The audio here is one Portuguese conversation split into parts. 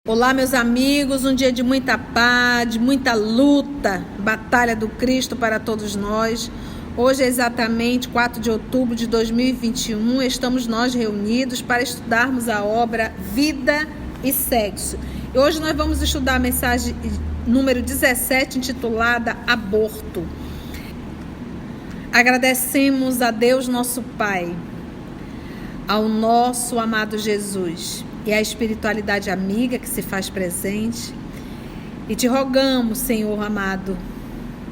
Olá, meus amigos, um dia de muita paz, de muita luta, batalha do Cristo para todos nós. Hoje é exatamente 4 de outubro de 2021, estamos nós reunidos para estudarmos a obra Vida e Sexo. E hoje nós vamos estudar a mensagem número 17, intitulada Aborto. Agradecemos a Deus nosso Pai, ao nosso amado Jesus e à espiritualidade amiga que se faz presente. E te rogamos, Senhor amado,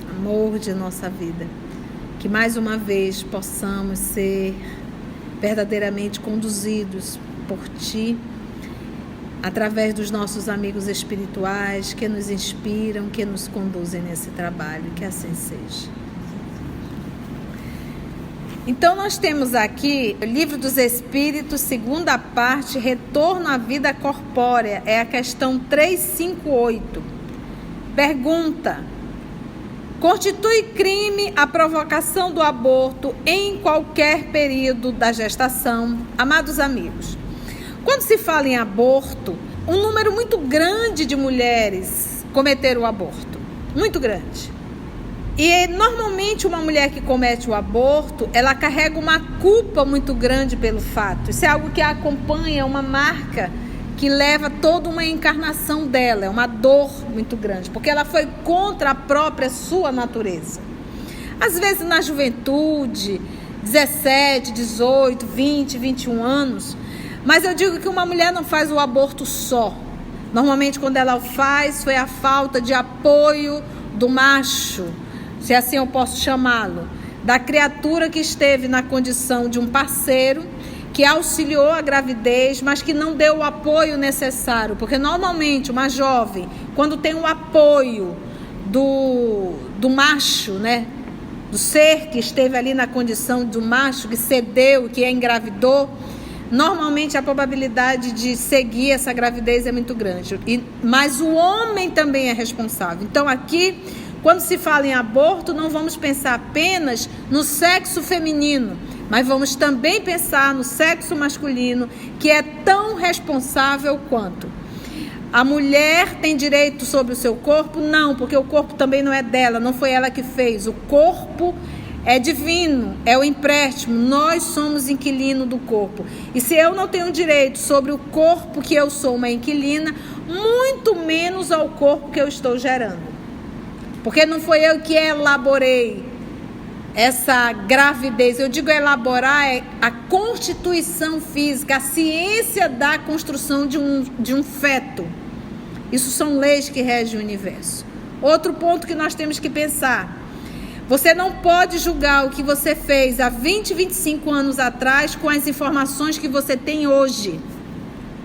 amor de nossa vida, que mais uma vez possamos ser verdadeiramente conduzidos por Ti, através dos nossos amigos espirituais que nos inspiram, que nos conduzem nesse trabalho, que assim seja. Então nós temos aqui o Livro dos Espíritos, segunda parte, Retorno à Vida Corpórea, é a questão 358. Pergunta: constitui crime a provocação do aborto em qualquer período da gestação? Amados amigos, quando se fala em aborto, um número muito grande de mulheres cometeram o aborto, muito grande. E normalmente uma mulher que comete o aborto, ela carrega uma culpa muito grande pelo fato. Isso é algo que a acompanha, uma marca que leva toda uma encarnação dela, é uma dor muito grande, porque ela foi contra a própria sua natureza. Às vezes na juventude, 17, 18, 20, 21 anos, mas eu digo que uma mulher não faz o aborto só. Normalmente quando ela o faz, foi a falta de apoio do macho, se assim eu posso chamá-lo, da criatura que esteve na condição de um parceiro, que auxiliou a gravidez, mas que não deu o apoio necessário, porque normalmente uma jovem, quando tem o apoio do macho, né, do ser que esteve ali na condição do macho, que cedeu, que engravidou, normalmente a probabilidade de seguir essa gravidez é muito grande. Mas o homem também é responsável. Então aqui, quando se fala em aborto, não vamos pensar apenas no sexo feminino, mas vamos também pensar no sexo masculino, que é tão responsável quanto. A mulher tem direito sobre o seu corpo? Não, porque o corpo também não é dela, não foi ela que fez. O corpo é divino, é o empréstimo, nós somos inquilino do corpo. E se eu não tenho direito sobre o corpo que eu sou uma inquilina, muito menos ao corpo que eu estou gerando. Porque não foi eu que elaborei essa gravidez. Eu digo elaborar é a constituição física, a ciência da construção de um feto. Isso são leis que regem o universo. Outro ponto que nós temos que pensar: você não pode julgar o que você fez há 20, 25 anos atrás com as informações que você tem hoje.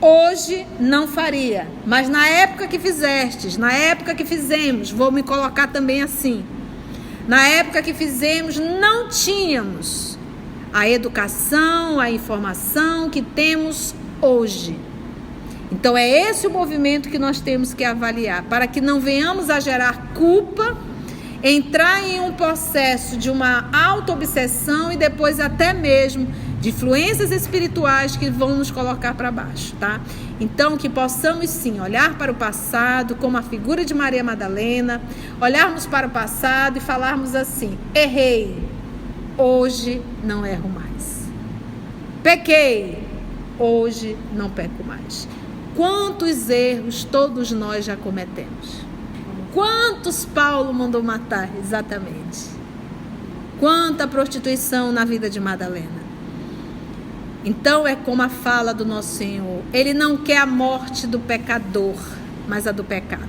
Hoje não faria, mas na época que fizestes, na época que fizemos, vou me colocar também assim, na época que fizemos não tínhamos a educação, a informação que temos hoje. Então é esse o movimento que nós temos que avaliar, para que não venhamos a gerar culpa, entrar em um processo de uma auto-obsessão e depois até mesmo de influências espirituais que vão nos colocar para baixo, tá? Então, que possamos sim olhar para o passado como a figura de Maria Madalena, olharmos para o passado e falarmos assim: errei, hoje não erro mais. Pequei, hoje não peco mais. Quantos erros todos nós já cometemos? Quantos Paulo mandou matar, exatamente? Quanta prostituição na vida de Madalena. Então é como a fala do nosso Senhor: Ele não quer a morte do pecador, mas a do pecado.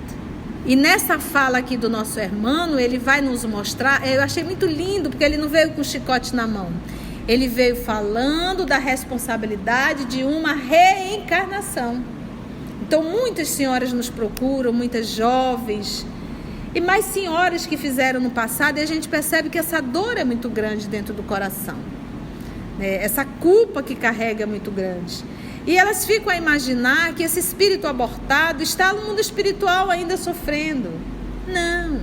E nessa fala aqui do nosso irmão, ele vai nos mostrar, eu achei muito lindo, porque ele não veio com chicote na mão. Ele veio falando da responsabilidade de uma reencarnação. Então muitas senhoras nos procuram, muitas jovens, e mais senhoras que fizeram no passado, e a gente percebe que essa dor é muito grande dentro do coração. Essa culpa que carrega é muito grande. E elas ficam a imaginar que esse espírito abortado está no mundo espiritual ainda sofrendo. Não.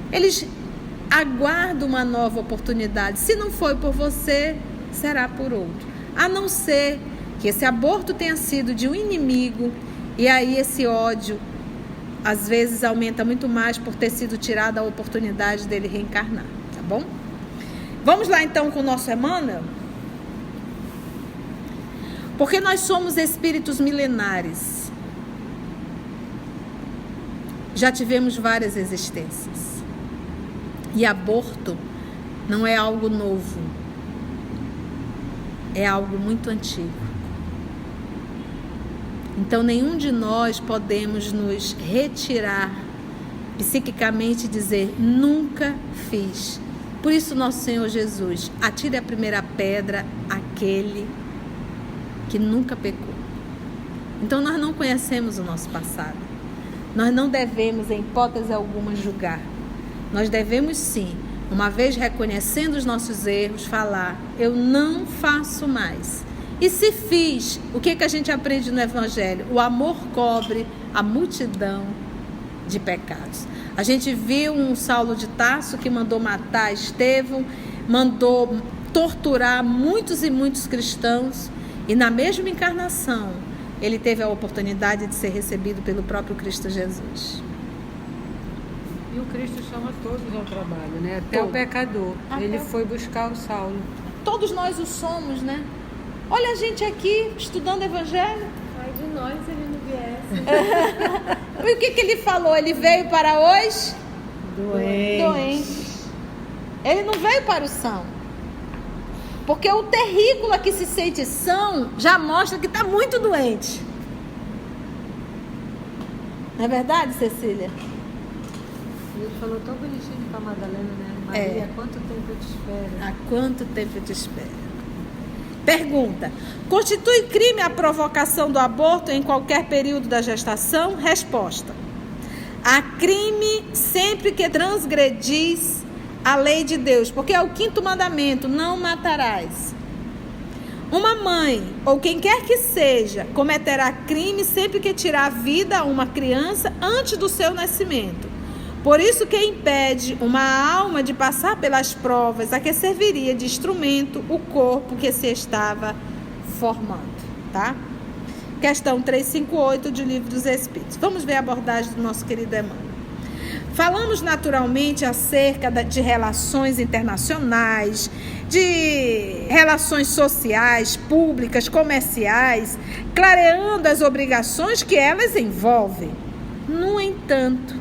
Eles aguardam uma nova oportunidade. Se não foi por você, será por outro. A não ser que esse aborto tenha sido de um inimigo E aí esse ódio, às vezes, aumenta muito mais por ter sido tirada a oportunidade dele reencarnar, tá bom? Vamos lá então com o nosso Emmanuel? Porque nós somos espíritos milenares. Já tivemos várias existências. E aborto não é algo novo. É algo muito antigo. Então, nenhum de nós podemos nos retirar psiquicamente e dizer, nunca fiz. Por isso, nosso Senhor Jesus, atire a primeira pedra àquele que nunca pecou. Então, nós não conhecemos o nosso passado. Nós não devemos, em hipótese alguma, julgar. Nós devemos, sim, uma vez reconhecendo os nossos erros, falar, eu não faço mais. E se fiz, o que a gente aprende no Evangelho? O amor cobre a multidão de pecados. A gente viu um Saulo de Tarso que mandou matar Estevão, mandou torturar muitos e muitos cristãos, e na mesma encarnação, ele teve a oportunidade de ser recebido pelo próprio Cristo Jesus. E o Cristo chama todos ao trabalho, né? Até o pecador. Ele foi buscar o Saulo. Todos nós o somos, né? Olha a gente aqui estudando Evangelho. Ai de nós se ele não viesse. O que ele falou? Ele veio para os Doentes. Ele não veio para o são. Porque o terrícola que se sente são já mostra que está muito doente. Não é verdade, Cecília? Ele falou tão bonitinho para Madalena, né? Maria, há quanto tempo eu te espero? Há quanto tempo eu te espero? Pergunta: constitui crime a provocação do aborto em qualquer período da gestação? Resposta: há crime sempre que transgredis a lei de Deus, porque é o 5º mandamento, não matarás. Uma mãe, ou quem quer que seja, cometerá crime sempre que tirar a vida a uma criança antes do seu nascimento. Por isso que impede uma alma de passar pelas provas a que serviria de instrumento o corpo que se estava formando, tá? Questão 358 do Livro dos Espíritos. Vamos ver a abordagem do nosso querido Emmanuel. Falamos naturalmente acerca de relações internacionais, de relações sociais, públicas, comerciais, clareando as obrigações que elas envolvem. No entanto,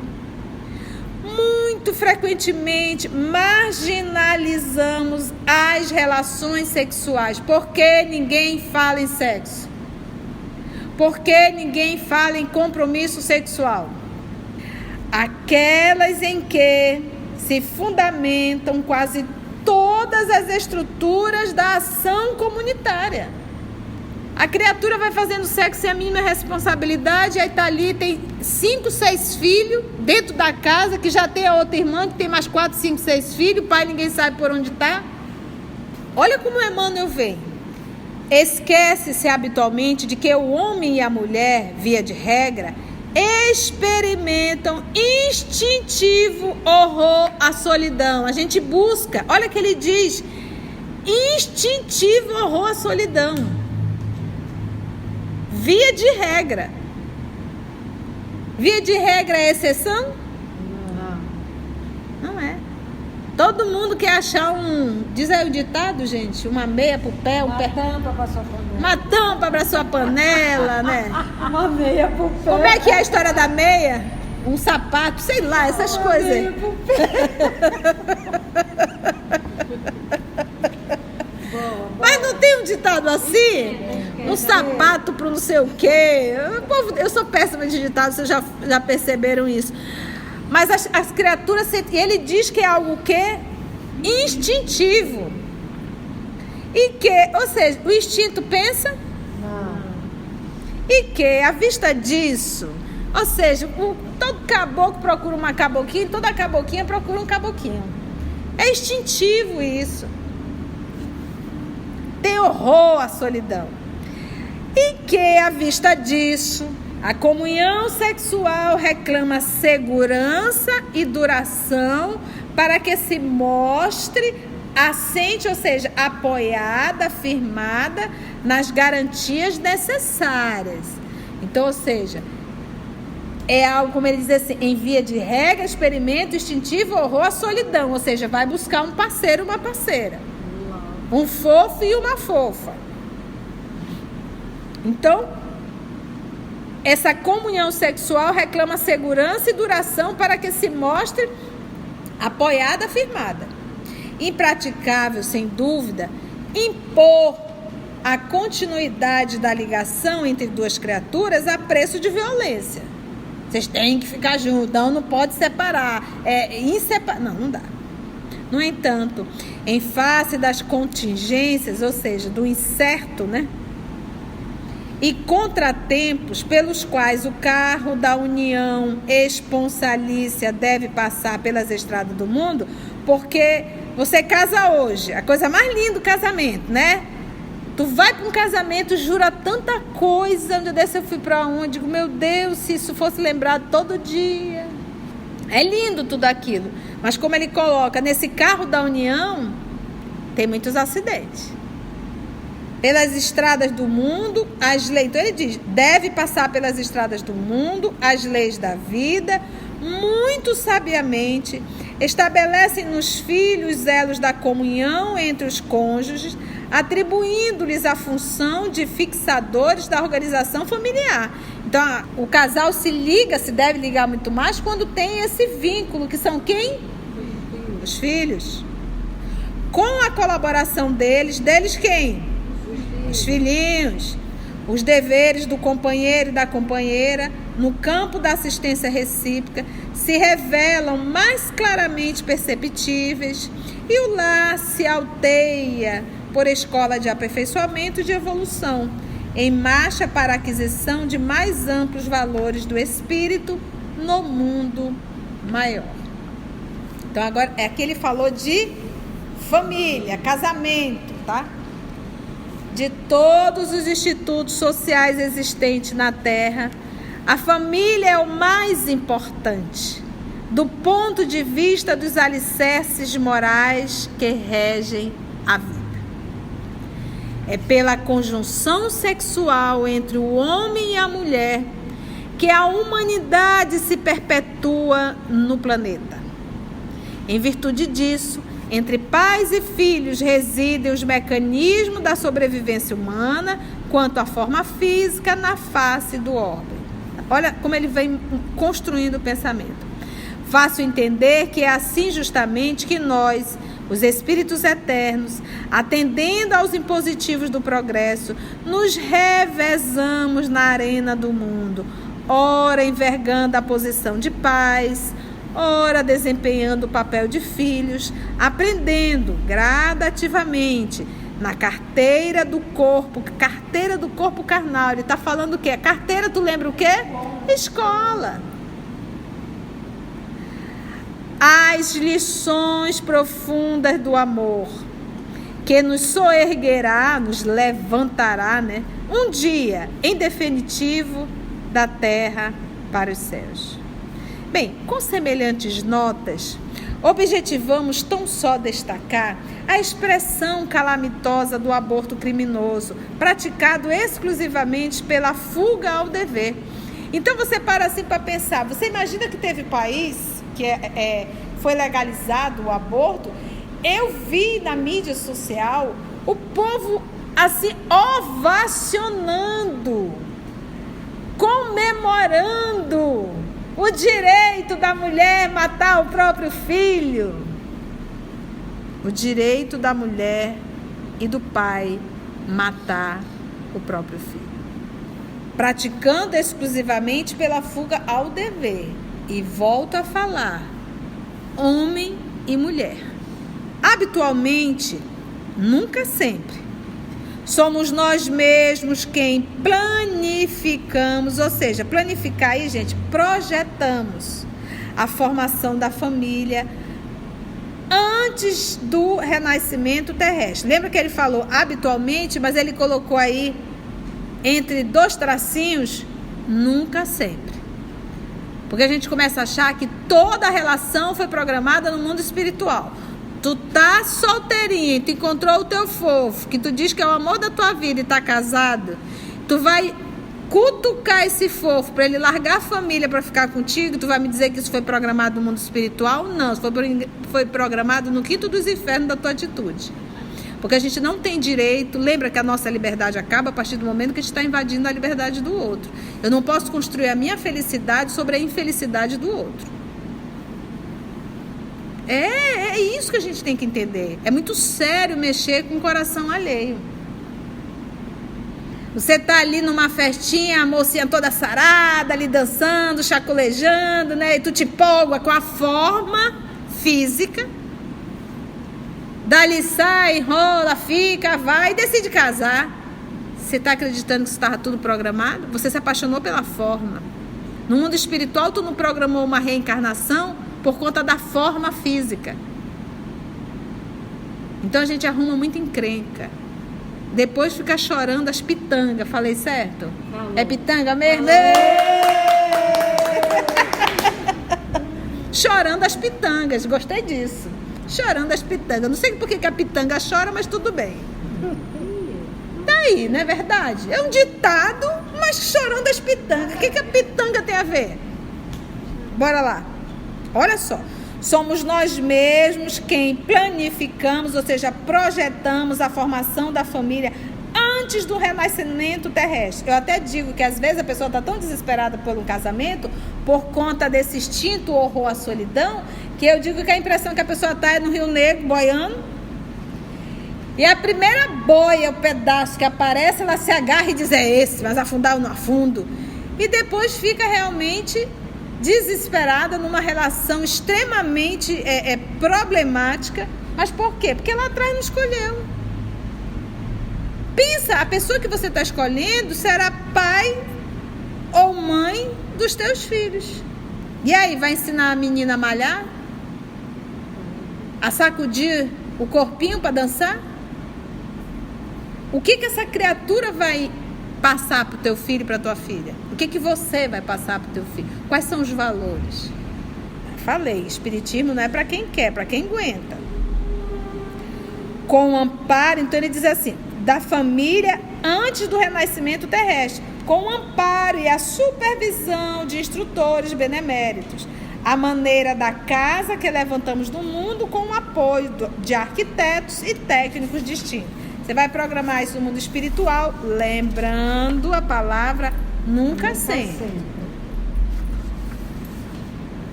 muito frequentemente marginalizamos as relações sexuais. Por que ninguém fala em sexo? Por que ninguém fala em compromisso sexual? Aquelas em que se fundamentam quase todas as estruturas da ação comunitária. A criatura vai fazendo sexo sem a mínima responsabilidade, aí tá ali, tem 5, 6 filhos dentro da casa, que já tem a outra irmã, que tem mais 4, 5, 6 filhos, o pai ninguém sabe por onde está. Olha como Emmanuel vem. Esquece-se habitualmente de que o homem e a mulher, via de regra, experimentam instintivo horror à solidão. A gente busca, olha que ele diz, instintivo horror à solidão. Via de regra. Via de regra é exceção? Não é. Todo mundo quer achar diz aí o ditado, gente, uma meia pro pé, tampa para sua panela. Uma tampa para sua panela, né? Uma meia pro pé. Como é que é a história da meia? Um sapato, sei lá, essas coisas. Meia pro pé. Mas não tem um ditado assim? Um sapato pro não sei o quê. Eu sou péssima de ditado, vocês já perceberam isso. Mas as criaturas, ele diz que é algo que instintivo. E que, ou seja, o instinto pensa. E que, à vista disso, ou seja, todo caboclo procura uma caboquinha, toda caboquinha procura um caboquinho. É instintivo isso. Tem horror à solidão. E que, à vista disso, a comunhão sexual reclama segurança e duração para que se mostre assente, ou seja, apoiada, firmada nas garantias necessárias. Então, ou seja, é algo, como ele diz assim, em via de regra, experimento instintivo, horror à solidão. Ou seja, vai buscar um parceiro, uma parceira. Um fofo e uma fofa. Então, essa comunhão sexual reclama segurança e duração para que se mostre apoiada, firmada. Impraticável, sem dúvida, impor a continuidade da ligação entre duas criaturas a preço de violência. Vocês têm que ficar juntos, não pode separar. Não dá. No entanto, em face das contingências, ou seja, do incerto, né? E contratempos pelos quais o carro da união esponsalícia deve passar pelas estradas do mundo, porque você casa hoje, a coisa mais linda do casamento, né? Tu vai para um casamento, jura tanta coisa. Um dia desse eu fui para onde? Digo, meu Deus, se isso fosse lembrado todo dia. É lindo tudo aquilo. Mas como ele coloca, nesse carro da união, tem muitos acidentes. Pelas estradas do mundo, as leis. Então ele diz, deve passar pelas estradas do mundo, as leis da vida, muito sabiamente, estabelecem nos filhos os elos da comunhão entre os cônjuges, atribuindo-lhes a função de fixadores da organização familiar. Então, o casal se deve ligar muito mais quando tem esse vínculo, que são quem? Os filhos. Com a colaboração deles quem? Os filhinhos. Os deveres do companheiro e da companheira, no campo da assistência recíproca, se revelam mais claramente perceptíveis e o lar se alteia por escola de aperfeiçoamento e de evolução, em marcha para a aquisição de mais amplos valores do espírito no mundo maior. Então, agora, aqui ele falou de família, casamento, tá? De todos os institutos sociais existentes na Terra, a família é o mais importante, do ponto de vista dos alicerces morais que regem a vida. É pela conjunção sexual entre o homem e a mulher que a humanidade se perpetua no planeta. Em virtude disso, entre pais e filhos residem os mecanismos da sobrevivência humana quanto à forma física na face do orbe. Olha como ele vem construindo o pensamento. Faço entender que é assim justamente que nós, os espíritos eternos, atendendo aos impositivos do progresso, nos revezamos na arena do mundo, ora envergando a posição de pais, ora desempenhando o papel de filhos, aprendendo gradativamente na carteira do corpo carnal. Ele está falando o quê? Carteira, tu lembra o quê? Escola. As lições profundas do amor, que nos soerguerá, nos levantará, né? Um dia, em definitivo, da terra para os céus. Bem, com semelhantes notas, objetivamos tão só destacar a expressão calamitosa do aborto criminoso, praticado exclusivamente pela fuga ao dever. Então você para assim para pensar, você imagina que teve país que foi legalizado o aborto? Eu vi na mídia social o povo assim ovacionando, comemorando o direito da mulher matar o próprio filho. O direito da mulher e do pai matar o próprio filho. Praticando exclusivamente pela fuga ao dever. E volto a falar, homem e mulher. Habitualmente, nunca sempre, somos nós mesmos quem planificamos, ou seja, planificar aí, gente, projetamos a formação da família antes do renascimento terrestre. Lembra que ele falou habitualmente, mas ele colocou aí entre 2 tracinhos, nunca sempre. Porque a gente começa a achar que toda a relação foi programada no mundo espiritual. Tu tá solteirinho, tu encontrou o teu fofo, que tu diz que é o amor da tua vida e tá casado, tu vai cutucar esse fofo para ele largar a família para ficar contigo, tu vai me dizer que isso foi programado no mundo espiritual? Não, isso foi programado no quinto dos infernos da tua atitude. Porque a gente não tem direito, lembra que a nossa liberdade acaba a partir do momento que a gente está invadindo a liberdade do outro. Eu não posso construir a minha felicidade sobre a infelicidade do outro. É isso que a gente tem que entender. É muito sério mexer com o coração alheio. Você tá ali numa festinha, a mocinha toda sarada, ali dançando, chaculejando, né? E tu te empolga com a forma física. Dali sai, rola, fica, vai e decide casar. Você tá acreditando que isso estava tudo programado? Você se apaixonou pela forma. No mundo espiritual, tu não programou uma reencarnação por conta da forma física. Então a gente arruma muita encrenca. Depois fica chorando as pitangas. Falei certo? Falou. É pitanga mesmo? Chorando as pitangas. Gostei disso. Chorando as pitangas. Não sei por que a pitanga chora, mas tudo bem. Daí, não é verdade? É um ditado, mas chorando as pitangas. O que a pitanga tem a ver? Bora lá. Olha só. Somos nós mesmos quem planificamos, ou seja, projetamos a formação da família antes do renascimento terrestre. Eu até digo que às vezes a pessoa está tão desesperada por um casamento, por conta desse instinto horror à solidão, que eu digo que a impressão que a pessoa está é no Rio Negro, boiando. E a primeira boia, o pedaço que aparece, ela se agarra e diz, é esse, mas afundar eu não afundo. E depois fica realmente desesperada numa relação extremamente problemática. Mas por quê? Porque lá atrás não escolheu. Pensa, a pessoa que você está escolhendo será pai ou mãe dos teus filhos. E aí, vai ensinar a menina a malhar? A sacudir o corpinho para dançar? O que essa criatura vai passar para o teu filho e para a tua filha? O que você vai passar para o teu filho? Quais são os valores? Falei, espiritismo não é para quem quer, para quem aguenta. Com o amparo, então ele diz assim, da família antes do renascimento terrestre, com o amparo e a supervisão de instrutores beneméritos, a maneira da casa que levantamos no mundo com o apoio de arquitetos e técnicos distintos. Você vai programar isso no mundo espiritual, lembrando a palavra nunca sempre.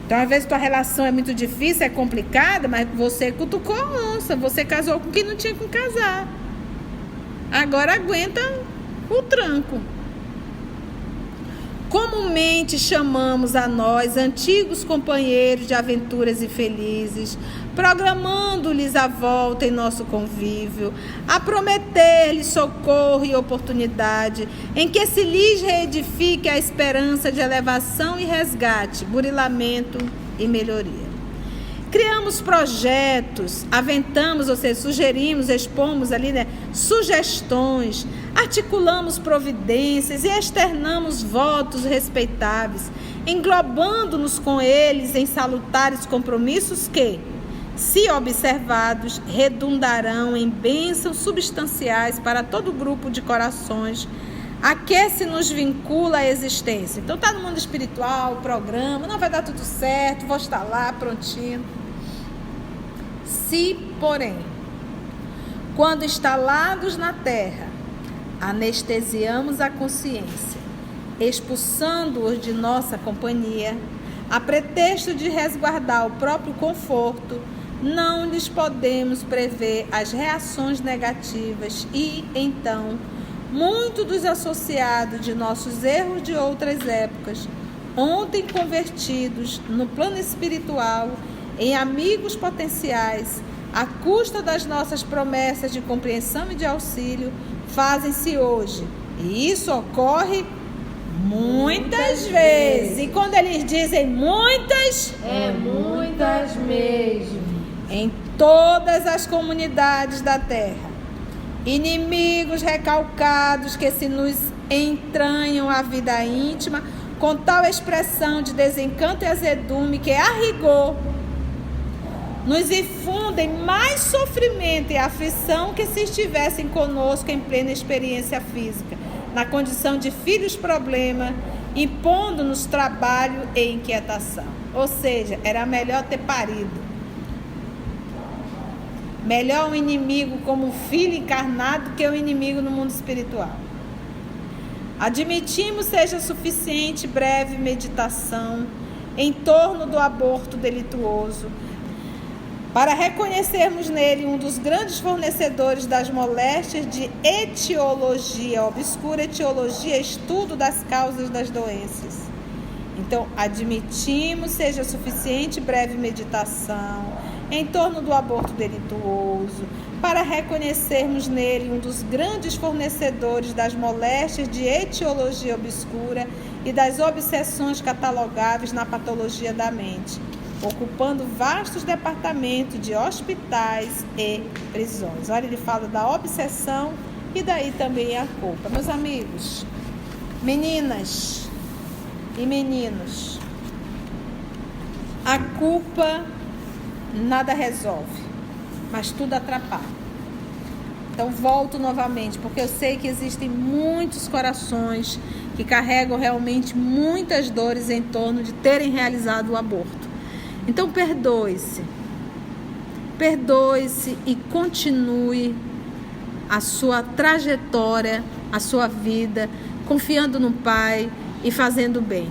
Então, às vezes, tua relação é muito difícil, é complicada, mas você cutucou a onça, você casou com quem não tinha que casar. Agora aguenta o tranco. Comumente chamamos a nós, antigos companheiros de aventuras infelizes, programando-lhes a volta em nosso convívio, a prometer-lhes socorro e oportunidade, em que se lhes reedifique a esperança de elevação e resgate, burilamento e melhoria. Criamos projetos, aventamos, ou seja, sugerimos, expomos ali, sugestões, articulamos providências e externamos votos respeitáveis, englobando-nos com eles em salutares compromissos que, se observados, redundarão em bênçãos substanciais para todo o grupo de corações a que se nos vincula a existência. Então está no mundo espiritual, programa, não vai dar tudo certo, vou estar lá prontinho. Se, porém, quando instalados na terra, anestesiamos a consciência, expulsando-os de nossa companhia, a pretexto de resguardar o próprio conforto, não lhes podemos prever as reações negativas e, então, muitos dos associados de nossos erros de outras épocas, ontem convertidos no plano espiritual em amigos potenciais, à custa das nossas promessas de compreensão e de auxílio, fazem-se hoje. E isso ocorre muitas vezes. E quando eles dizem muitas, é muitas mesmo. Em todas as comunidades da terra. Inimigos recalcados que se nos entranham a vida íntima com tal expressão de desencanto e azedume que, a rigor, nos infundem mais sofrimento e aflição que se estivessem conosco em plena experiência física. na condição de filhos-problema, impondo-nos trabalho e inquietação. Ou seja, era melhor ter parido. Melhor um inimigo como um filho encarnado que um inimigo no mundo espiritual. Admitimos seja suficiente breve meditação em torno do aborto delituoso, para reconhecermos nele um dos grandes fornecedores das moléstias de etiologia, obscura etiologia, estudo das causas das doenças. Então, admitimos seja suficiente breve meditação em torno do aborto delituoso, para reconhecermos nele um dos grandes fornecedores das moléstias de etiologia obscura e das obsessões catalogáveis na patologia da mente, ocupando vastos departamentos de hospitais e prisões. Olha, ele fala da obsessão e daí também a culpa. Meus amigos, meninas e meninos, a culpa nada resolve, mas tudo atrapalha. Então volto novamente, porque eu sei que existem muitos corações que carregam realmente muitas dores em torno de terem realizado o aborto. Então perdoe-se e continue a sua trajetória, a sua vida, confiando no Pai e fazendo bem.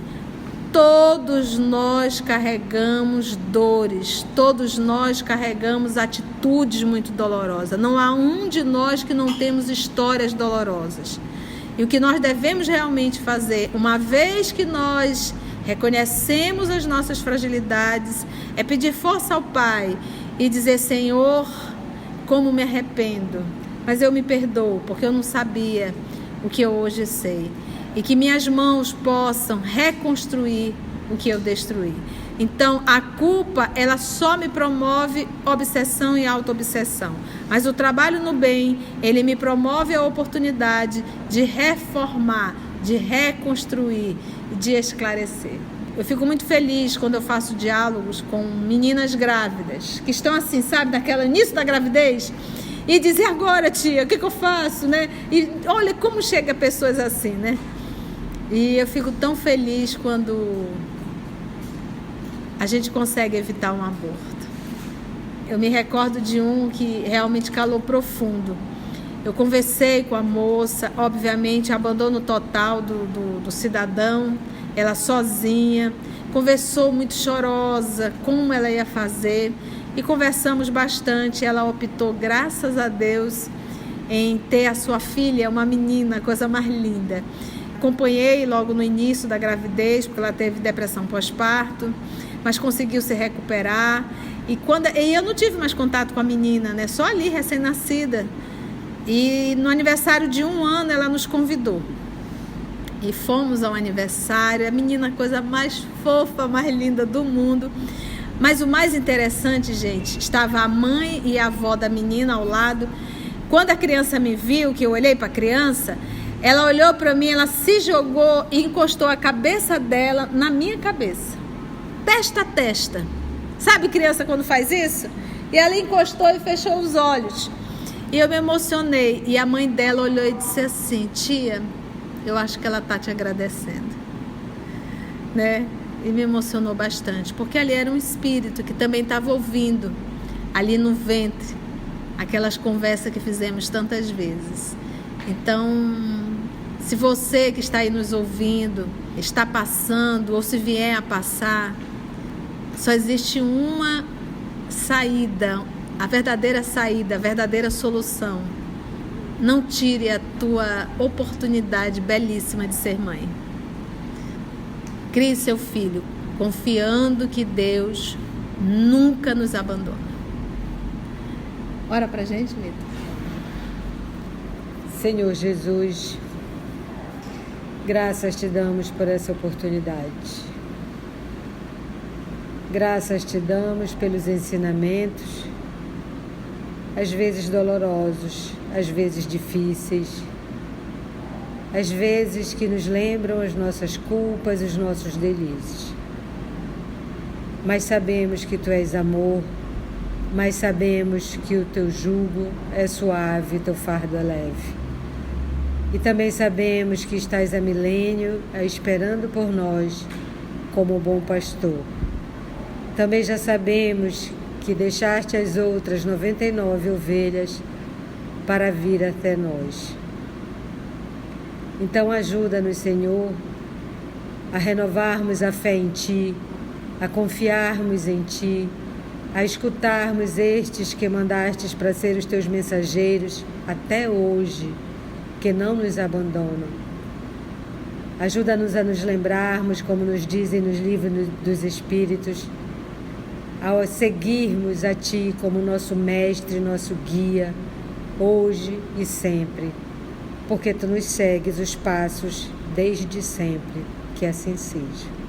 Todos nós carregamos dores, todos nós carregamos atitudes muito dolorosas. Não há um de nós que não temos histórias dolorosas. E o que nós devemos realmente fazer, uma vez que nós reconhecemos as nossas fragilidades, é pedir força ao Pai e dizer: Senhor, como me arrependo, mas eu me perdoo, porque eu não sabia o que eu hoje sei. E que minhas mãos possam reconstruir o que eu destruí. Então, a culpa, ela só me promove obsessão e auto-obsessão. Mas o trabalho no bem, ele me promove a oportunidade de reformar, de reconstruir, de esclarecer. Eu fico muito feliz quando eu faço diálogos com meninas grávidas, que estão assim, sabe, naquela início da gravidez, e dizem: agora, tia, o que eu faço, né? E olha como chega pessoas assim, né? E eu fico tão feliz quando a gente consegue evitar um aborto. Eu me recordo de um que realmente calou profundo. Eu conversei com a moça, obviamente, abandono total do cidadão, ela sozinha, conversou muito chorosa, como ela ia fazer, e conversamos bastante. Ela optou, graças a Deus, em ter a sua filha, uma menina, coisa mais linda. Acompanhei logo no início da gravidez, porque ela teve depressão pós-parto, mas conseguiu se recuperar. E eu não tive mais contato com a menina, né? Só ali, recém-nascida. E no aniversário de 1 ano, ela nos convidou. E fomos ao aniversário. A menina, a coisa mais fofa, mais linda do mundo. Mas o mais interessante, gente, estava a mãe e a avó da menina ao lado. Quando a criança me viu, que eu olhei para a criança, ela olhou para mim, ela se jogou e encostou a cabeça dela na minha cabeça. Testa a testa. Sabe criança quando faz isso? E ela encostou e fechou os olhos. E eu me emocionei. E a mãe dela olhou e disse assim: tia, eu acho que ela está te agradecendo. Né? E me emocionou bastante. Porque ali era um espírito que também estava ouvindo, ali no ventre, aquelas conversas que fizemos tantas vezes. Então, se você que está aí nos ouvindo, está passando, ou se vier a passar, só existe uma saída, a verdadeira solução. Não tire a tua oportunidade belíssima de ser mãe. Crie seu filho, confiando que Deus nunca nos abandona. Ora pra gente, Mita. Senhor Jesus, graças te damos por essa oportunidade. Graças te damos pelos ensinamentos, às vezes dolorosos, às vezes difíceis, às vezes que nos lembram as nossas culpas, os nossos delícias. Mas sabemos que tu és amor, mas sabemos que o teu jugo é suave, teu fardo é leve. E também sabemos que estás há milênio esperando por nós como bom pastor. Também já sabemos que deixaste as outras 99 ovelhas para vir até nós. Então ajuda-nos, Senhor, a renovarmos a fé em Ti, a confiarmos em Ti, a escutarmos estes que mandastes para ser os Teus mensageiros até hoje, que não nos abandonam. Ajuda-nos a nos lembrarmos, como nos dizem nos livros dos Espíritos, ao seguirmos a Ti como nosso mestre, nosso guia, hoje e sempre, porque Tu nos segues os passos desde sempre, que assim seja.